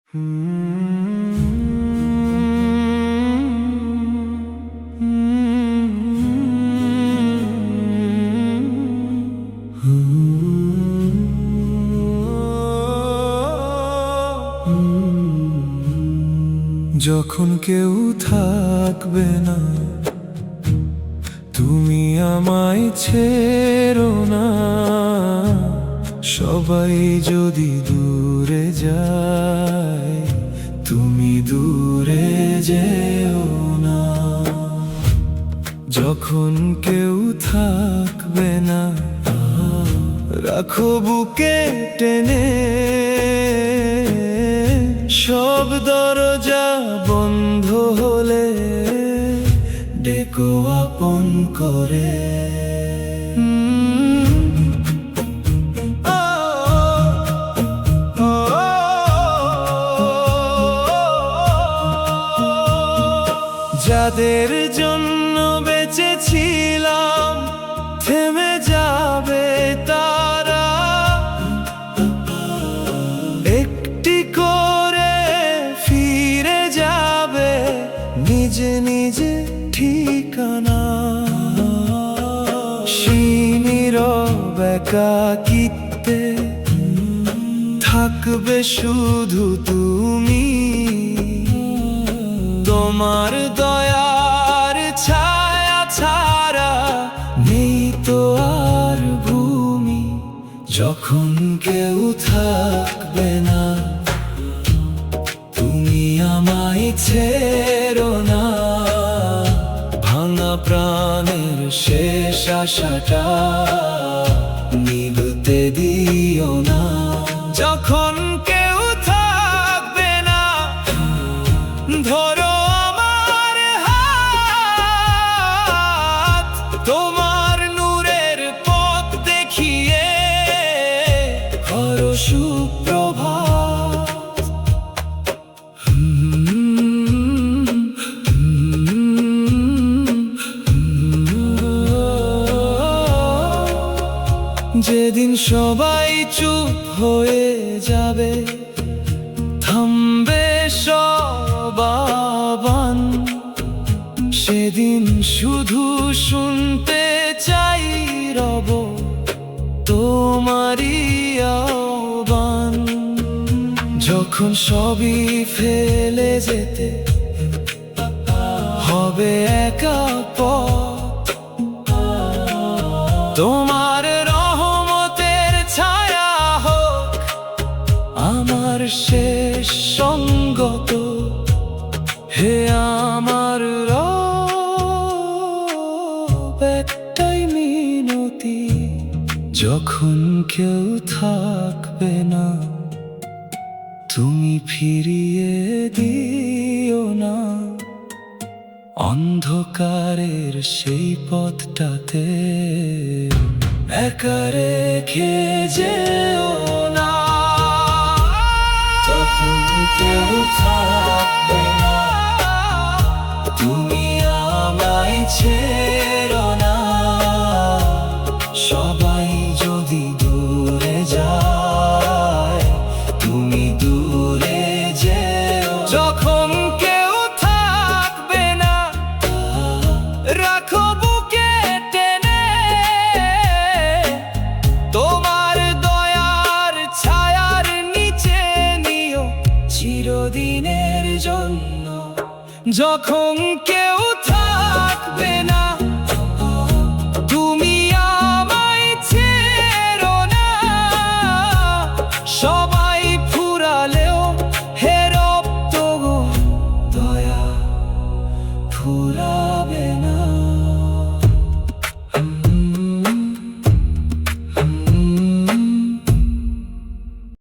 যখন কেউ থাকবে না, তুমি আমায় ছেড়ো না। সবাই যদি দূরে যায়, তুমি দূরে যেও না। যখন কেউ থাকবে না, রাখো বুকে টেনে। সব দরজা বন্ধ হলে ডেকো আপন করে। যাদের জন্য বেঁচেছিলাম, থেমে যাবে তারা। একটি করে ফিরে যাবে নিজে নিজে ঠিকানা। নীরব একাকিত্বে থাকবে শুধু তুমি। তোমার দয়ার ছায়া ছাড়া নেই তো আর ভূমি। যখন কেউ থাকবে না, তুমি আমায় ছেড়ো না। ভাঙা প্রাণের শেষ আশাটা নিভতে দিও না। যখন কেউ থাকবে না, ধরো আমার হাত। তোমার নূরের পথ দেখিয়ে করো সুপ্রভাত। যেদিন সবাই চুপ হয়ে যাবে, থামবে সব আহ্বান। সেদিন শুধু শুনতে চাই রব তোমারই আহ্বান। যখন সবই ফেলে যেতে হবে একা পথ, তোমার রহমতের ছায়া হোক আমার শেষ সঙ্গত। হে আমার রব, একটাই মিনতি। যখন কেউ থাকবে না, তুমি ফিরিয়ে দিও না। অন্ধকারের সেই পথটাতে একা রেখে যেও না। যখন কেউ থাকবে না, তুমি আমায় ছেড়ো না। সবাই যদি দূরে যায়, তুমি দূরে যেও। যখন কেউ থাকবে না, রাখো বুকে টেনে। তোমার দয়ার ছায়ার নিচে নিও চিরদিনের জন্য। যখন কেউ